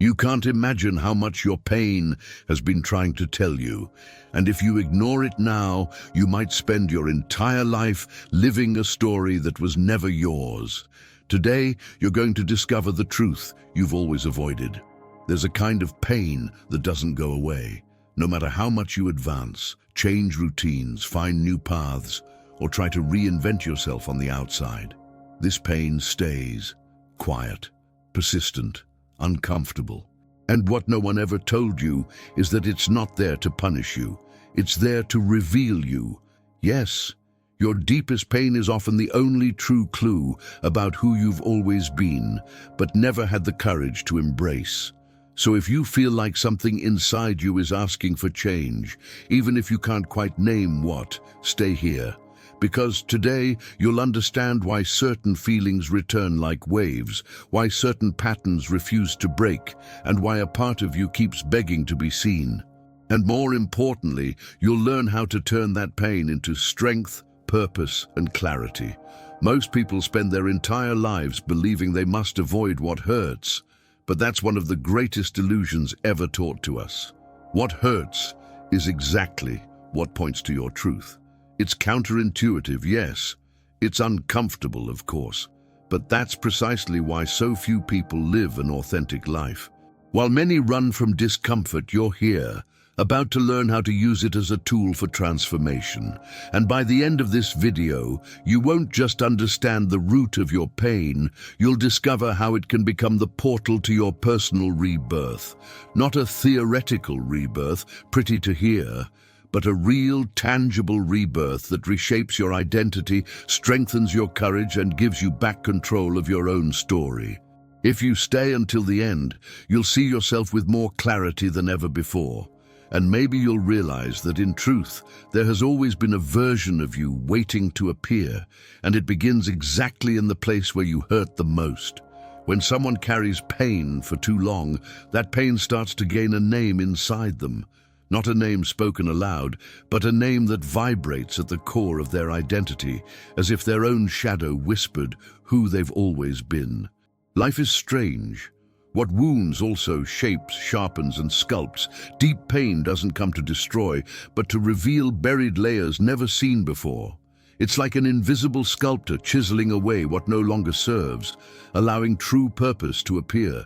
You can't imagine how much your pain has been trying to tell you, and if you ignore it now, you might spend your entire life living a story that was never yours. Today, you're going to discover the truth you've always avoided. There's a kind of pain that doesn't go away. No matter how much you advance, change routines, find new paths, or try to reinvent yourself on the outside, this pain stays quiet, persistent, uncomfortable. And what no one ever told you is that it's not there to punish you. It's there to reveal you. Yes, your deepest pain is often the only true clue about who you've always been, but never had the courage to embrace. So if you feel like something inside you is asking for change, even if you can't quite name what, stay here. Because today you'll understand why certain feelings return like waves, why certain patterns refuse to break, and why a part of you keeps begging to be seen. And more importantly, you'll learn how to turn that pain into strength, purpose, and clarity. Most people spend their entire lives believing they must avoid what hurts, but that's one of the greatest illusions ever taught to us. What hurts is exactly what points to your truth. It's counterintuitive, yes. It's uncomfortable, of course. But that's precisely why so few people live an authentic life. While many run from discomfort, you're here, about to learn how to use it as a tool for transformation. And by the end of this video, you won't just understand the root of your pain, you'll discover how it can become the portal to your personal rebirth. Not a theoretical rebirth, pretty to hear, but a real, tangible rebirth that reshapes your identity, strengthens your courage, and gives you back control of your own story. If you stay until the end, you'll see yourself with more clarity than ever before. And maybe you'll realize that in truth, there has always been a version of you waiting to appear, and it begins exactly in the place where you hurt the most. When someone carries pain for too long, that pain starts to gain a name inside them. Not a name spoken aloud, but a name that vibrates at the core of their identity, as if their own shadow whispered who they've always been. Life is strange. What wounds also shapes, sharpens, and sculpts. Deep pain doesn't come to destroy, but to reveal buried layers never seen before. It's like an invisible sculptor chiseling away what no longer serves, allowing true purpose to appear.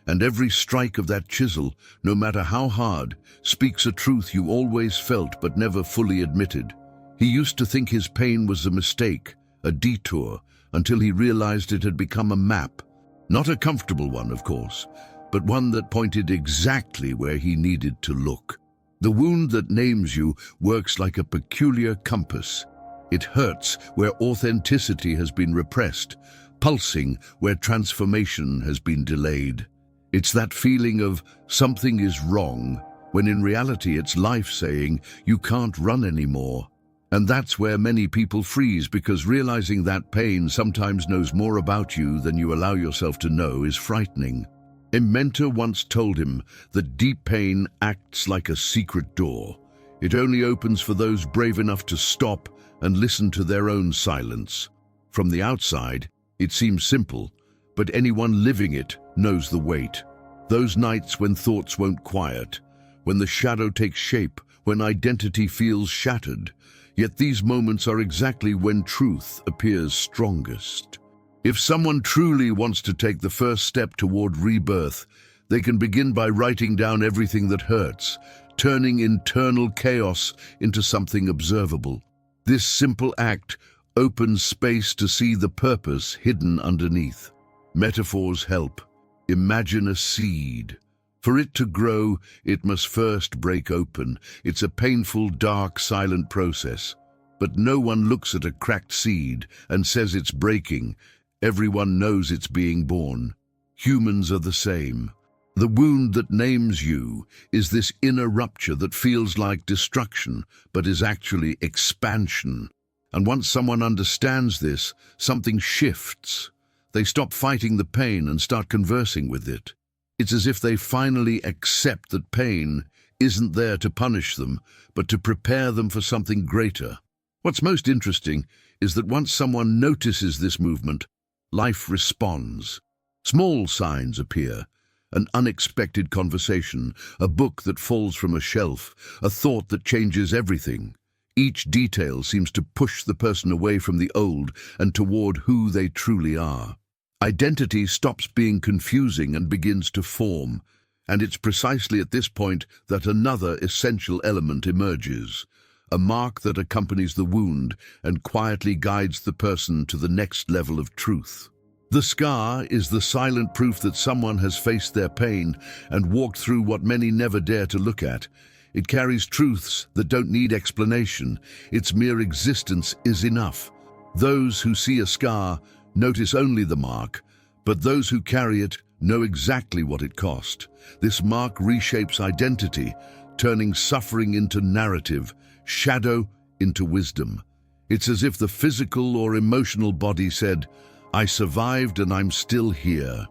And every strike of that chisel, no matter how hard, speaks a truth you always felt but never fully admitted. He used to think his pain was a mistake, a detour, until he realized it had become a map. Not a comfortable one, of course, but one that pointed exactly where he needed to look. The wound that names you works like a peculiar compass. It hurts where authenticity has been repressed, pulsing where transformation has been delayed. It's that feeling of something is wrong, when in reality it's life saying you can't run anymore. And that's where many people freeze, because realizing that pain sometimes knows more about you than you allow yourself to know is frightening. A mentor once told him that deep pain acts like a secret door. It only opens for those brave enough to stop and listen to their own silence. From the outside, it seems simple, but anyone living it knows the weight. Those nights when thoughts won't quiet, when the shadow takes shape, when identity feels shattered. Yet these moments are exactly when truth appears strongest. If someone truly wants to take the first step toward rebirth, they can begin by writing down everything that hurts, turning internal chaos into something observable. This simple act opens space to see the purpose hidden underneath. Metaphors help. Imagine a seed. For it to grow, it must first break open. It's a painful, dark, silent process. But no one looks at a cracked seed and says it's breaking. Everyone knows it's being born. Humans are the same. The wound that names you is this inner rupture that feels like destruction, but is actually expansion. And once someone understands this, something shifts. They stop fighting the pain and start conversing with it. It's as if they finally accept that pain isn't there to punish them, but to prepare them for something greater. What's most interesting is that once someone notices this movement, life responds. Small signs appear. an unexpected conversation, a book that falls from a shelf, a thought that changes everything. Each detail seems to push the person away from the old and toward who they truly are. Identity stops being confusing and begins to form, and it's precisely at this point that another essential element emerges, a mark that accompanies the wound and quietly guides the person to the next level of truth. The scar is the silent proof that someone has faced their pain and walked through what many never dare to look at. It carries truths that don't need explanation. Its mere existence is enough. Those who see a scar notice only the mark, but those who carry it know exactly what it cost. This mark reshapes identity, turning suffering into narrative, shadow into wisdom. It's as if the physical or emotional body said, "I survived and I'm still here."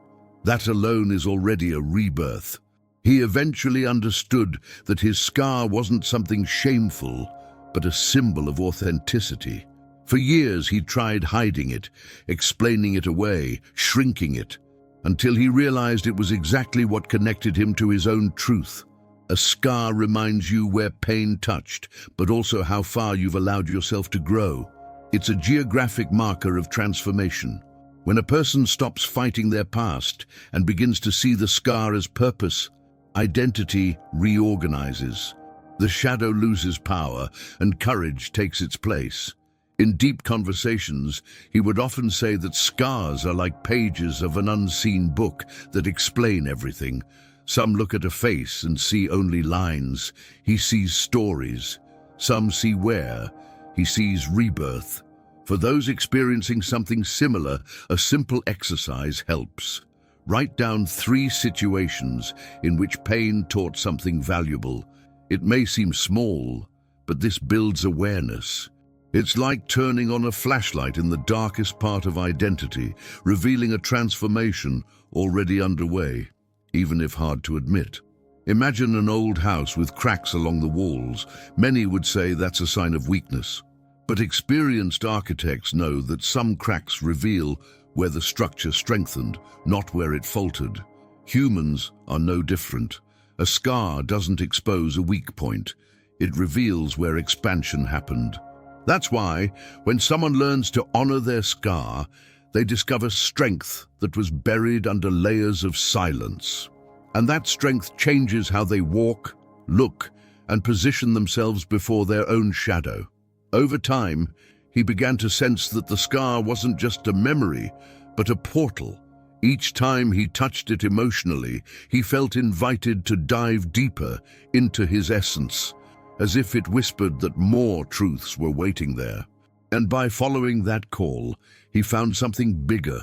That alone is already a rebirth. He eventually understood that his scar wasn't something shameful, but a symbol of authenticity. For years he tried hiding it, explaining it away, shrinking it, until he realized it was exactly what connected him to his own truth. A scar reminds you where pain touched, but also how far you've allowed yourself to grow. It's a geographic marker of transformation. When a person stops fighting their past and begins to see the scar as purpose, identity reorganizes. The shadow loses power and courage takes its place. In deep conversations, he would often say that scars are like pages of an unseen book that explain everything. Some look at a face and see only lines. He sees stories. Some see wear. He sees rebirth. For those experiencing something similar, a simple exercise helps. Write down 3 situations in which pain taught something valuable. It may seem small, but this builds awareness. It's like turning on a flashlight in the darkest part of identity, revealing a transformation already underway, even if hard to admit. Imagine an old house with cracks along the walls. Many would say that's a sign of weakness. But experienced architects know that some cracks reveal where the structure strengthened, not where it faltered. Humans are no different. A scar doesn't expose a weak point. It reveals where expansion happened. That's why, when someone learns to honor their scar, they discover strength that was buried under layers of silence. And that strength changes how they walk, look, and position themselves before their own shadow. Over time, he began to sense that the scar wasn't just a memory, but a portal. Each time he touched it emotionally, he felt invited to dive deeper into his essence, as if it whispered that more truths were waiting there. And by following that call, he found something bigger,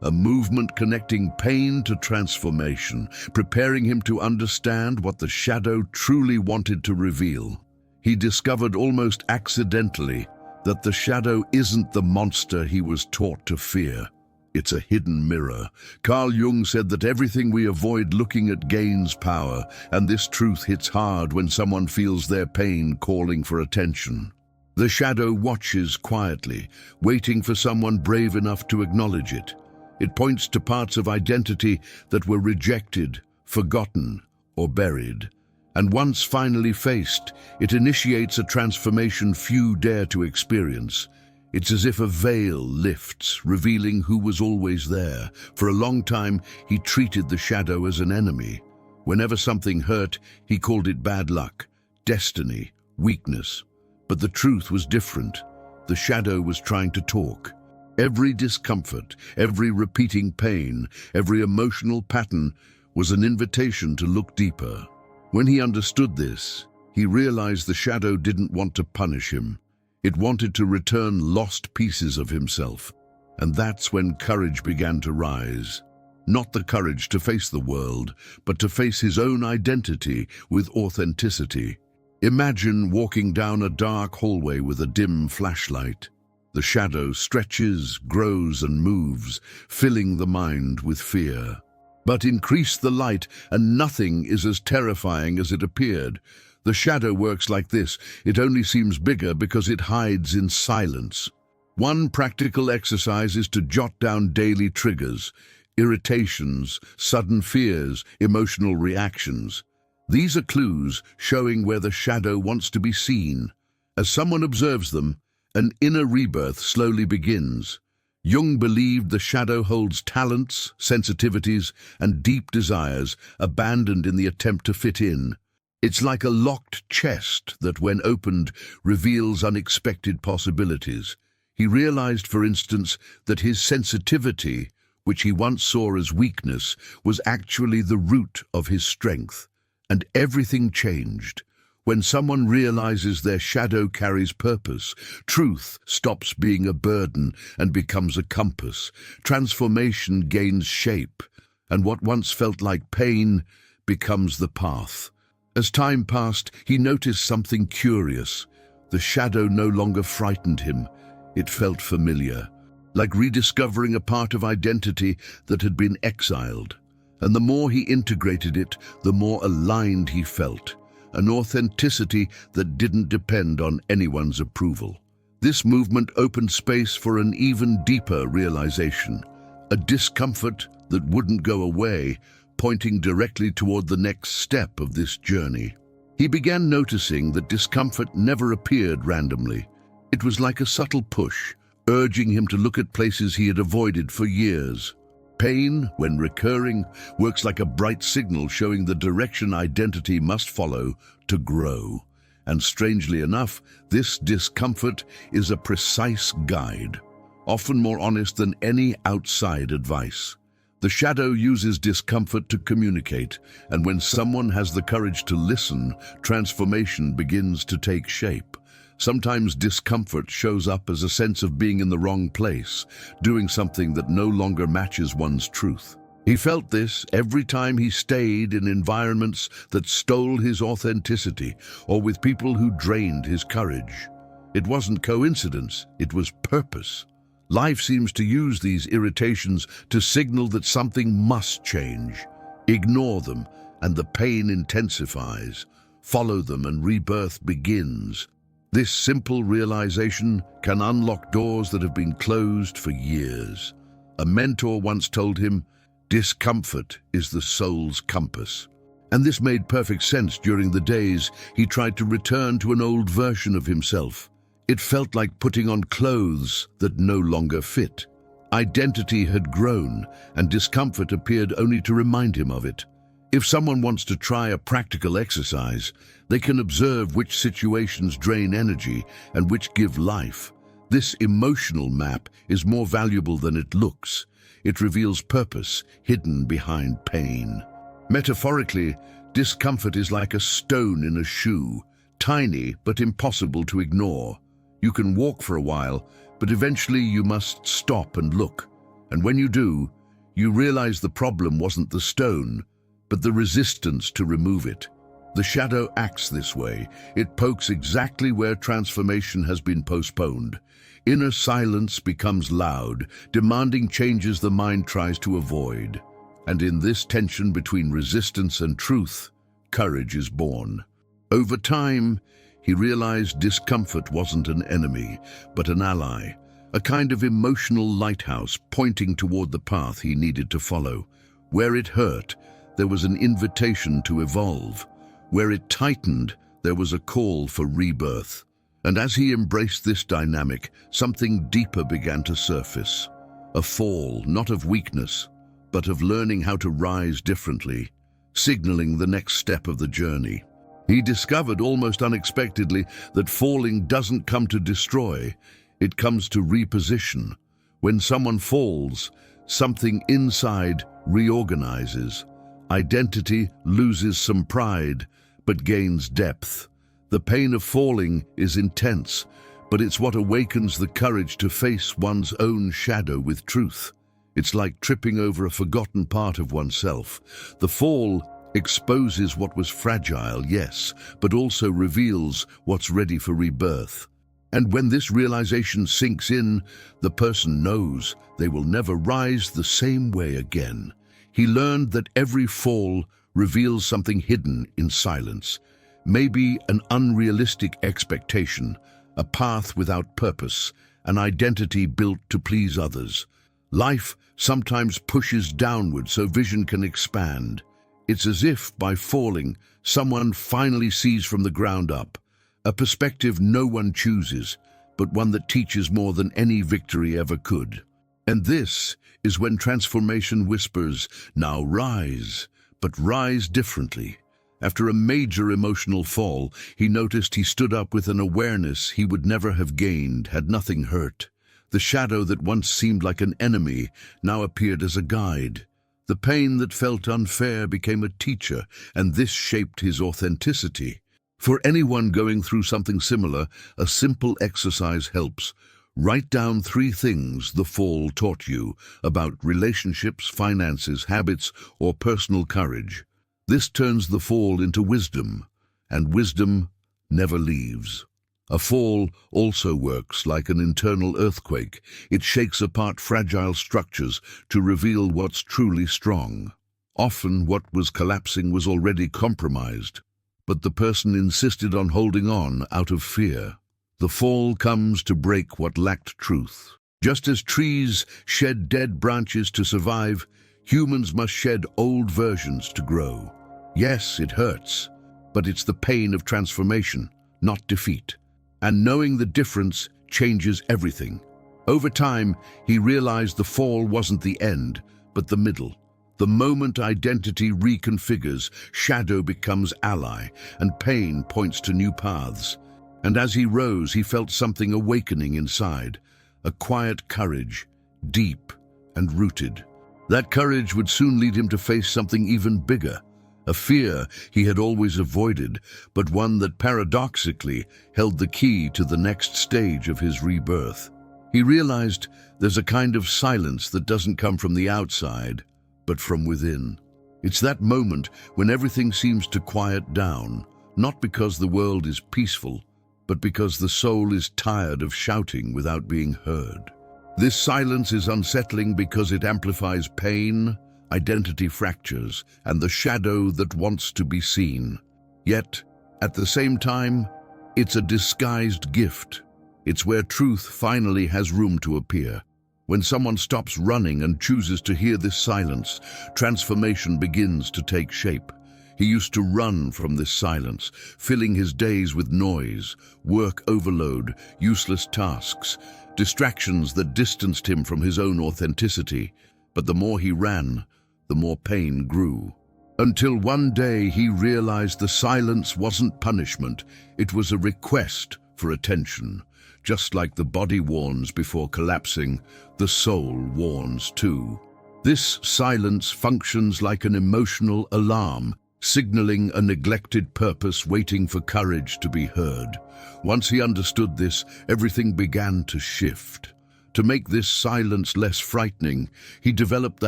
a movement connecting pain to transformation, preparing him to understand what the shadow truly wanted to reveal. He discovered almost accidentally that the shadow isn't the monster he was taught to fear. It's a hidden mirror. Carl Jung said that everything we avoid looking at gains power, and this truth hits hard when someone feels their pain calling for attention. The shadow watches quietly, waiting for someone brave enough to acknowledge it. It points to parts of identity that were rejected, forgotten, or buried. And once finally faced, it initiates a transformation few dare to experience. It's as if a veil lifts, revealing who was always there. For a long time, he treated the shadow as an enemy. Whenever something hurt, he called it bad luck, destiny, weakness. But the truth was different. The shadow was trying to talk. Every discomfort, every repeating pain, every emotional pattern was an invitation to look deeper. When he understood this, he realized the shadow didn't want to punish him. It wanted to return lost pieces of himself. And that's when courage began to rise. Not the courage to face the world, but to face his own identity with authenticity. Imagine walking down a dark hallway with a dim flashlight. The shadow stretches, grows, and moves, filling the mind with fear. But increase the light, and nothing is as terrifying as it appeared. The shadow works like this. It only seems bigger because it hides in silence. One practical exercise is to jot down daily triggers, irritations, sudden fears, emotional reactions. These are clues showing where the shadow wants to be seen. As someone observes them, an inner rebirth slowly begins. Jung believed the shadow holds talents, sensitivities, and deep desires abandoned in the attempt to fit in. It's like a locked chest that, when opened, reveals unexpected possibilities. He realized, for instance, that his sensitivity, which he once saw as weakness, was actually the root of his strength. And everything changed. When someone realizes their shadow carries purpose, truth stops being a burden and becomes a compass. Transformation gains shape, and what once felt like pain becomes the path. As time passed, he noticed something curious. The shadow no longer frightened him. It felt familiar, like rediscovering a part of identity that had been exiled. And the more he integrated it, the more aligned he felt. An authenticity that didn't depend on anyone's approval. This movement opened space for an even deeper realization, a discomfort that wouldn't go away, pointing directly toward the next step of this journey. He began noticing that discomfort never appeared randomly. It was like a subtle push, urging him to look at places he had avoided for years. Pain, when recurring, works like a bright signal showing the direction identity must follow to grow. And strangely enough, this discomfort is a precise guide, often more honest than any outside advice. The shadow uses discomfort to communicate, and when someone has the courage to listen, transformation begins to take shape. Sometimes discomfort shows up as a sense of being in the wrong place, doing something that no longer matches one's truth. He felt this every time he stayed in environments that stole his authenticity, or with people who drained his courage. It wasn't coincidence, it was purpose. Life seems to use these irritations to signal that something must change. Ignore them, and the pain intensifies. Follow them, and rebirth begins. This simple realization can unlock doors that have been closed for years. A mentor once told him, "Discomfort is the soul's compass." And this made perfect sense during the days he tried to return to an old version of himself. It felt like putting on clothes that no longer fit. Identity had grown, and discomfort appeared only to remind him of it. If someone wants to try a practical exercise, they can observe which situations drain energy and which give life. This emotional map is more valuable than it looks. It reveals purpose hidden behind pain. Metaphorically, discomfort is like a stone in a shoe, tiny but impossible to ignore. You can walk for a while, but eventually you must stop and look. And when you do, you realize the problem wasn't the stone, but the resistance to remove it. The shadow acts this way. It pokes exactly where transformation has been postponed. Inner silence becomes loud, demanding changes the mind tries to avoid. And in this tension between resistance and truth, courage is born. Over time, he realized discomfort wasn't an enemy, but an ally, a kind of emotional lighthouse pointing toward the path he needed to follow. Where it hurt, there was an invitation to evolve. Where it tightened, there was a call for rebirth. And as he embraced this dynamic, something deeper began to surface. A fall, not of weakness, but of learning how to rise differently, signaling the next step of the journey. He discovered almost unexpectedly that falling doesn't come to destroy, it comes to reposition. When someone falls, something inside reorganizes. Identity loses some pride, but gains depth. The pain of falling is intense, but it's what awakens the courage to face one's own shadow with truth. It's like tripping over a forgotten part of oneself. The fall exposes what was fragile, yes, but also reveals what's ready for rebirth. And when this realization sinks in, the person knows they will never rise the same way again. He learned that every fall reveals something hidden in silence, maybe an unrealistic expectation, a path without purpose, an identity built to please others. Life sometimes pushes downward so vision can expand. It's as if, by falling, someone finally sees from the ground up, a perspective no one chooses, but one that teaches more than any victory ever could. And this is when transformation whispers, "Now rise, but rise differently." After a major emotional fall, he noticed he stood up with an awareness he would never have gained had nothing hurt. The shadow that once seemed like an enemy now appeared as a guide. The pain that felt unfair became a teacher, and this shaped his authenticity. For anyone going through something similar, a simple exercise helps. Write down 3 things the fall taught you about relationships, finances, habits, or personal courage. This turns the fall into wisdom, and wisdom never leaves. A fall also works like an internal earthquake. It shakes apart fragile structures to reveal what's truly strong. Often what was collapsing was already compromised, but the person insisted on holding on out of fear. The fall comes to break what lacked truth. Just as trees shed dead branches to survive, humans must shed old versions to grow. Yes, it hurts, but it's the pain of transformation, not defeat. And knowing the difference changes everything. Over time, he realized the fall wasn't the end, but the middle. The moment identity reconfigures, shadow becomes ally, and pain points to new paths. And as he rose, he felt something awakening inside, a quiet courage, deep and rooted. That courage would soon lead him to face something even bigger, a fear he had always avoided, but one that paradoxically held the key to the next stage of his rebirth. He realized there's a kind of silence that doesn't come from the outside, but from within. It's that moment when everything seems to quiet down, not because the world is peaceful, but because the soul is tired of shouting without being heard. This silence is unsettling because it amplifies pain, identity fractures, and the shadow that wants to be seen. Yet, at the same time, it's a disguised gift. It's where truth finally has room to appear. When someone stops running and chooses to hear this silence, transformation begins to take shape. He used to run from this silence, filling his days with noise, work overload, useless tasks, distractions that distanced him from his own authenticity. But the more he ran, the more pain grew. Until one day he realized the silence wasn't punishment, it was a request for attention. Just like the body warns before collapsing, the soul warns too. This silence functions like an emotional alarm, signaling a neglected purpose waiting for courage to be heard. Once he understood this, everything began to shift. To make this silence less frightening, he developed the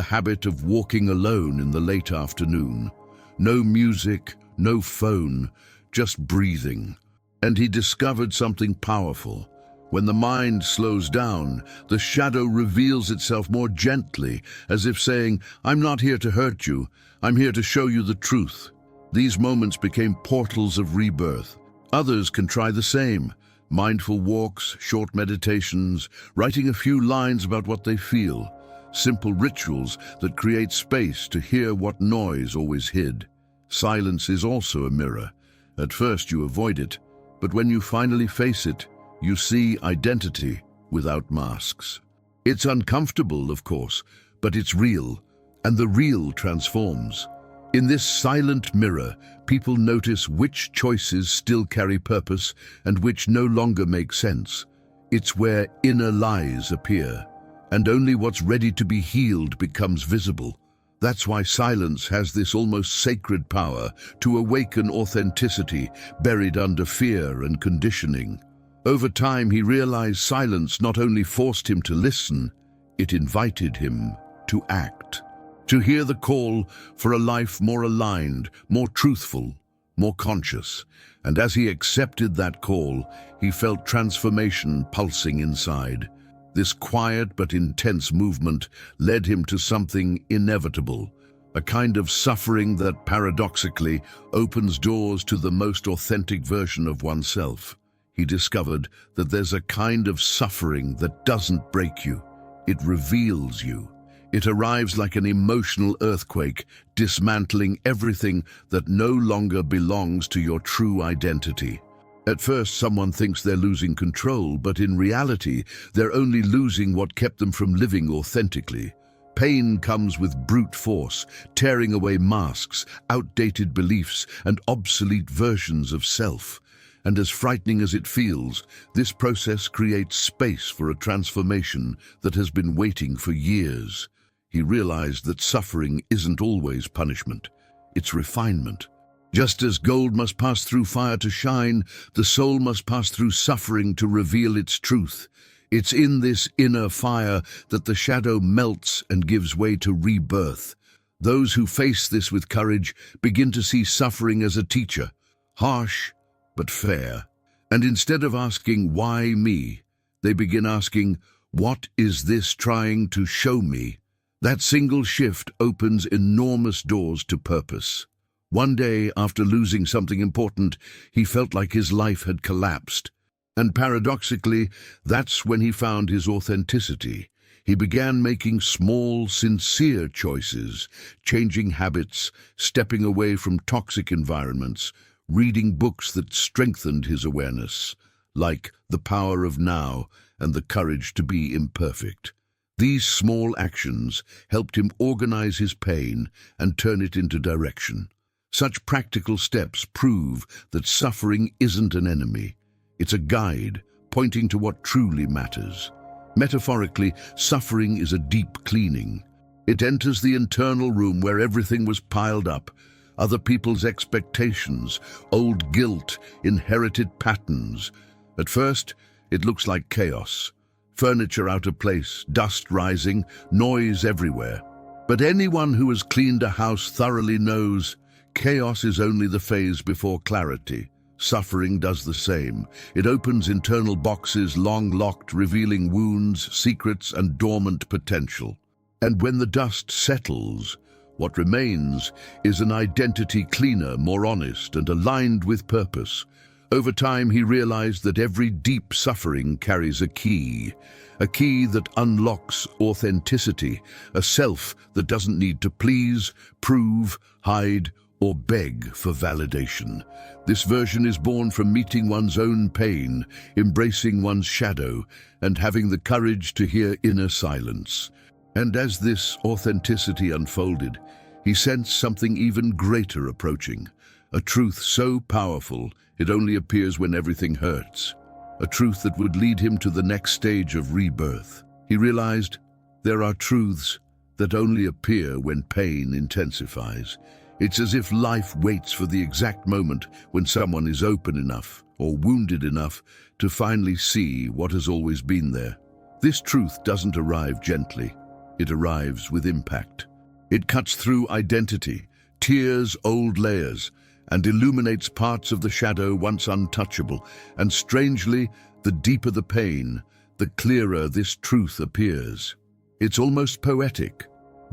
habit of walking alone in the late afternoon. No music, no phone, just breathing. And he discovered something powerful. When the mind slows down, the shadow reveals itself more gently, as if saying, "I'm not here to hurt you, I'm here to show you the truth." These moments became portals of rebirth. Others can try the same. Mindful walks, short meditations, writing a few lines about what they feel. Simple rituals that create space to hear what noise always hid. Silence is also a mirror. At first you avoid it, but when you finally face it, you see identity without masks. It's uncomfortable, of course, but it's real, and the real transforms. In this silent mirror, people notice which choices still carry purpose and which no longer make sense. It's where inner lies appear, and only what's ready to be healed becomes visible. That's why silence has this almost sacred power to awaken authenticity buried under fear and conditioning. Over time, he realized silence not only forced him to listen, it invited him to act. To hear the call for a life more aligned, more truthful, more conscious. And as he accepted that call, he felt transformation pulsing inside. This quiet but intense movement led him to something inevitable, a kind of suffering that paradoxically opens doors to the most authentic version of oneself. He discovered that there's a kind of suffering that doesn't break you. It reveals you. It arrives like an emotional earthquake, dismantling everything that no longer belongs to your true identity. At first, someone thinks they're losing control, but in reality, they're only losing what kept them from living authentically. Pain comes with brute force, tearing away masks, outdated beliefs, and obsolete versions of self. And as frightening as it feels, this process creates space for a transformation that has been waiting for years. He realized that suffering isn't always punishment. It's refinement. Just as gold must pass through fire to shine, the soul must pass through suffering to reveal its truth. It's in this inner fire that the shadow melts and gives way to rebirth. Those who face this with courage begin to see suffering as a teacher, harsh but fair. And instead of asking, "Why me?" they begin asking, "What is this trying to show me?" That single shift opens enormous doors to purpose. One day, after losing something important, he felt like his life had collapsed. And paradoxically, that's when he found his authenticity. He began making small, sincere choices, changing habits, stepping away from toxic environments, reading books that strengthened his awareness, like The Power of Now and The Courage to Be Imperfect. These small actions helped him organize his pain and turn it into direction. Such practical steps prove that suffering isn't an enemy. It's a guide, pointing to what truly matters. Metaphorically, suffering is a deep cleaning. It enters the internal room where everything was piled up, other people's expectations, old guilt, inherited patterns. At first, it looks like chaos. Furniture out of place, dust rising, noise everywhere. But anyone who has cleaned a house thoroughly knows chaos is only the phase before clarity. Suffering does the same. It opens internal boxes long locked, revealing wounds, secrets, and dormant potential. And when the dust settles, what remains is an identity cleaner, more honest, and aligned with purpose. Over time, he realized that every deep suffering carries a key that unlocks authenticity, a self that doesn't need to please, prove, hide, or beg for validation. This version is born from meeting one's own pain, embracing one's shadow, and having the courage to hear inner silence. And as this authenticity unfolded, he sensed something even greater approaching, a truth so powerful it only appears when everything hurts, a truth that would lead him to the next stage of rebirth. He realized there are truths that only appear when pain intensifies. It's as if life waits for the exact moment when someone is open enough or wounded enough to finally see what has always been there. This truth doesn't arrive gently. It arrives with impact. It cuts through identity, tears old layers, and illuminates parts of the shadow once untouchable. And strangely, the deeper the pain, the clearer this truth appears. It's almost poetic.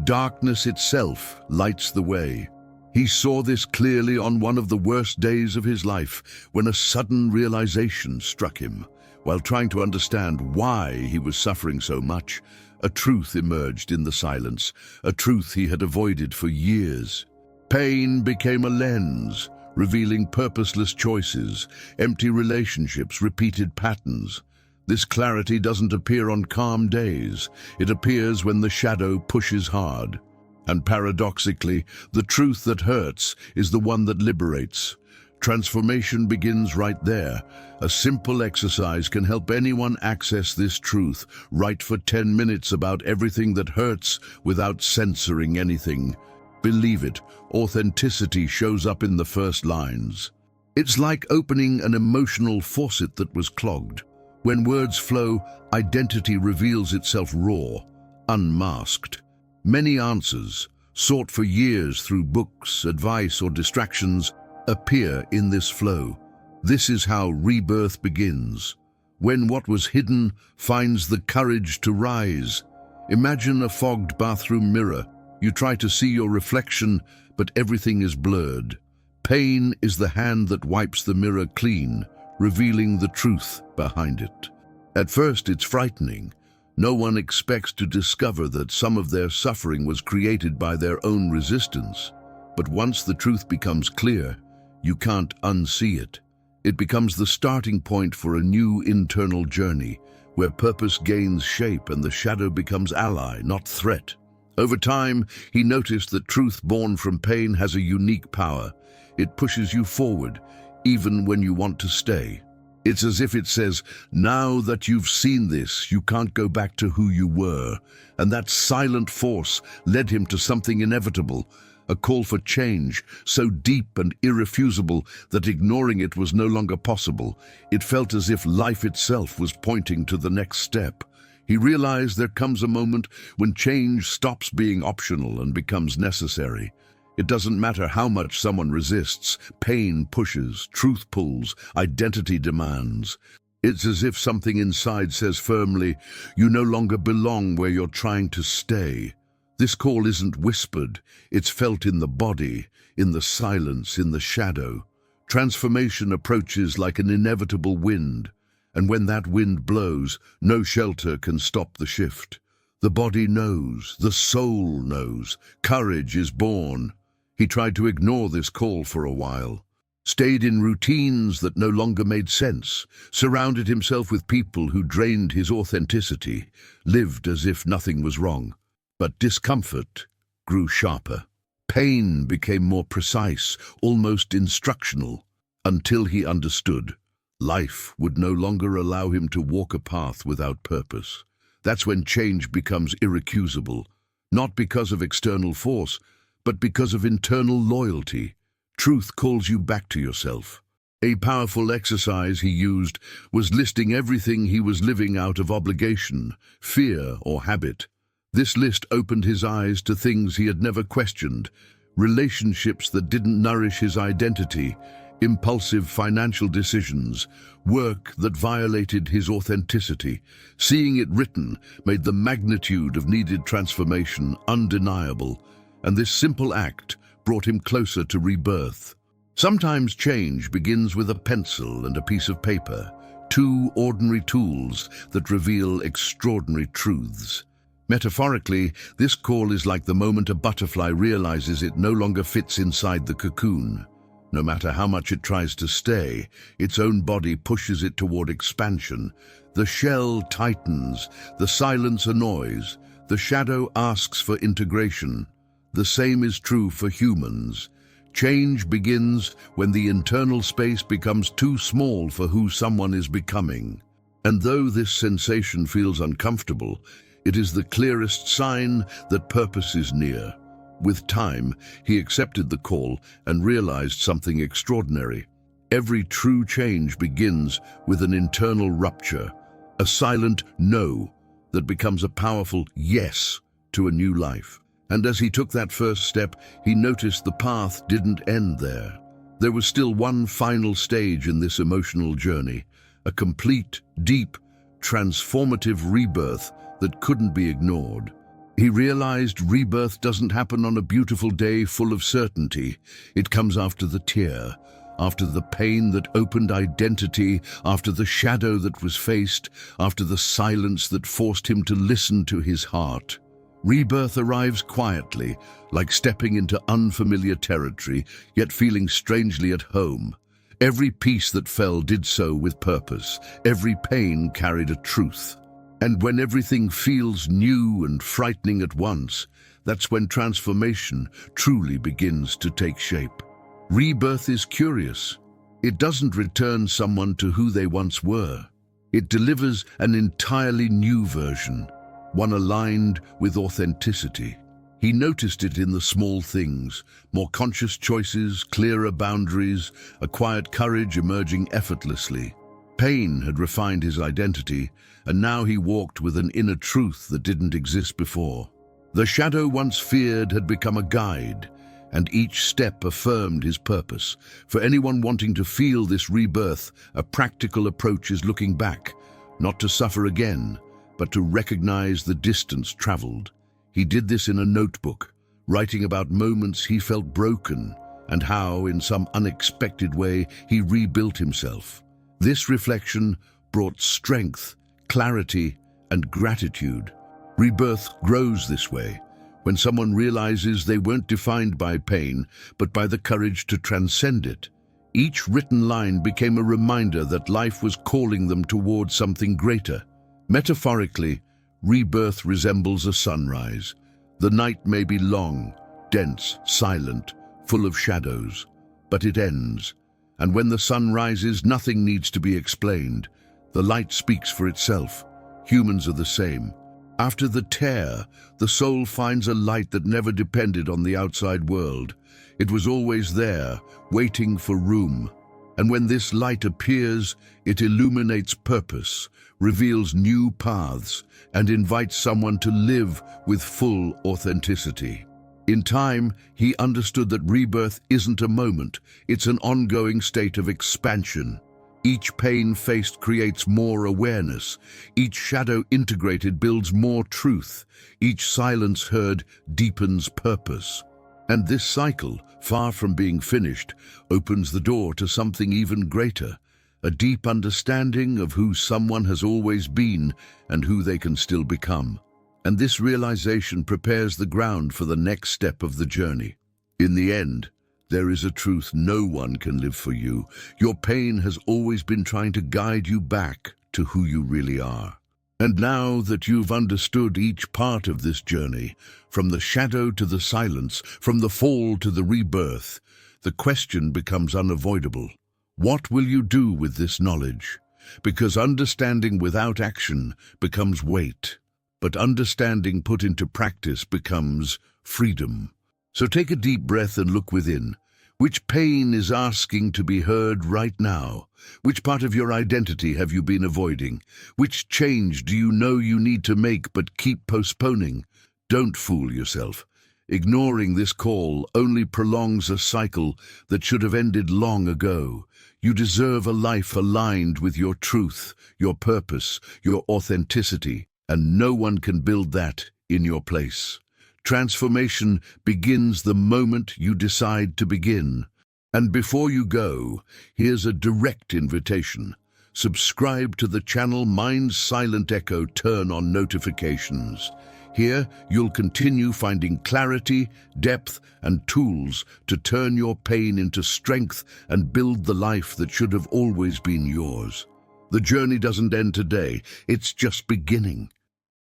Darkness itself lights the way. He saw this clearly on one of the worst days of his life, when a sudden realization struck him. While trying to understand why he was suffering so much, a truth emerged in the silence, a truth he had avoided for years. Pain became a lens, revealing purposeless choices, empty relationships, repeated patterns. This clarity doesn't appear on calm days. It appears when the shadow pushes hard. And paradoxically, the truth that hurts is the one that liberates. Transformation begins right there. A simple exercise can help anyone access this truth. Write for 10 minutes about everything that hurts without censoring anything. Believe it, authenticity shows up in the first lines. It's like opening an emotional faucet that was clogged. When words flow, identity reveals itself raw, unmasked. Many answers, sought for years through books, advice, or distractions, appear in this flow. This is how rebirth begins, when what was hidden finds the courage to rise. Imagine a fogged bathroom mirror. You try to see your reflection, but everything is blurred. Pain is the hand that wipes the mirror clean, revealing the truth behind it. At first, it's frightening. No one expects to discover that some of their suffering was created by their own resistance. But once the truth becomes clear, you can't unsee it. It becomes the starting point for a new internal journey, where purpose gains shape and the shadow becomes ally, not threat. Over time, he noticed that truth born from pain has a unique power. It pushes you forward, even when you want to stay. It's as if it says, now that you've seen this, you can't go back to who you were. And that silent force led him to something inevitable, a call for change, so deep and irrefusable that ignoring it was no longer possible. It felt as if life itself was pointing to the next step. He realized there comes a moment when change stops being optional and becomes necessary. It doesn't matter how much someone resists, pain pushes, truth pulls, identity demands. It's as if something inside says firmly, you no longer belong where you're trying to stay. This call isn't whispered, it's felt in the body, in the silence, in the shadow. Transformation approaches like an inevitable wind, and when that wind blows, no shelter can stop the shift. The body knows, the soul knows, courage is born. He tried to ignore this call for a while, stayed in routines that no longer made sense, surrounded himself with people who drained his authenticity, lived as if nothing was wrong. But discomfort grew sharper. Pain became more precise, almost instructional, until he understood. Life would no longer allow him to walk a path without purpose. That's when change becomes irrecusable, not because of external force, but because of internal loyalty. Truth calls you back to yourself. A powerful exercise he used was listing everything he was living out of obligation, fear, or habit. This list opened his eyes to things he had never questioned, relationships that didn't nourish his identity, impulsive financial decisions, work that violated his authenticity. Seeing it written made the magnitude of needed transformation undeniable, and this simple act brought him closer to rebirth. Sometimes change begins with a pencil and a piece of paper, two ordinary tools that reveal extraordinary truths. Metaphorically, this call is like the moment a butterfly realizes it no longer fits inside the cocoon. No matter how much it tries to stay, its own body pushes it toward expansion. The shell tightens, the silence annoys, the shadow asks for integration. The same is true for humans. Change begins when the internal space becomes too small for who someone is becoming. And though this sensation feels uncomfortable, it is the clearest sign that purpose is near. With time, he accepted the call and realized something extraordinary. Every true change begins with an internal rupture, a silent no that becomes a powerful yes to a new life. And as he took that first step, he noticed the path didn't end there. There was still one final stage in this emotional journey, a complete, deep, transformative rebirth that couldn't be ignored. He realized rebirth doesn't happen on a beautiful day full of certainty. It comes after the tear, after the pain that opened identity, after the shadow that was faced, after the silence that forced him to listen to his heart. Rebirth arrives quietly, like stepping into unfamiliar territory, yet feeling strangely at home. Every piece that fell did so with purpose. Every pain carried a truth. And when everything feels new and frightening at once, that's when transformation truly begins to take shape. Rebirth is curious. It doesn't return someone to who they once were. It delivers an entirely new version, one aligned with authenticity. He noticed it in the small things, more conscious choices, clearer boundaries, a quiet courage emerging effortlessly. Pain had refined his identity, and now he walked with an inner truth that didn't exist before. The shadow once feared had become a guide, and each step affirmed his purpose. For anyone wanting to feel this rebirth, a practical approach is looking back, not to suffer again, but to recognize the distance traveled. He did this in a notebook, writing about moments he felt broken and how, in some unexpected way, he rebuilt himself. This reflection brought strength, clarity, and gratitude. Rebirth grows this way, when someone realizes they weren't defined by pain, but by the courage to transcend it. Each written line became a reminder that life was calling them towards something greater. Metaphorically, rebirth resembles a sunrise. The night may be long, dense, silent, full of shadows, but it ends. And when the sun rises, nothing needs to be explained. The light speaks for itself. Humans are the same. After the tear, the soul finds a light that never depended on the outside world. It was always there, waiting for room. And when this light appears, it illuminates purpose, reveals new paths, and invites someone to live with full authenticity. In time, he understood that rebirth isn't a moment, it's an ongoing state of expansion. Each pain faced creates more awareness. Each shadow integrated builds more truth. Each silence heard deepens purpose. And this cycle, far from being finished, opens the door to something even greater, a deep understanding of who someone has always been and who they can still become. And this realization prepares the ground for the next step of the journey. In the end, there is a truth no one can live for you. Your pain has always been trying to guide you back to who you really are. And now that you've understood each part of this journey, from the shadow to the silence, from the fall to the rebirth, the question becomes unavoidable. What will you do with this knowledge? Because understanding without action becomes weight, but understanding put into practice becomes freedom. So take a deep breath and look within. Which pain is asking to be heard right now? Which part of your identity have you been avoiding? Which change do you know you need to make but keep postponing? Don't fool yourself. Ignoring this call only prolongs a cycle that should have ended long ago. You deserve a life aligned with your truth, your purpose, your authenticity, and no one can build that in your place. Transformation begins the moment you decide to begin. And before you go, here's a direct invitation. Subscribe to the channel Mind's Silent Echo, turn on notifications. Here, you'll continue finding clarity, depth, and tools to turn your pain into strength and build the life that should have always been yours. The journey doesn't end today, it's just beginning.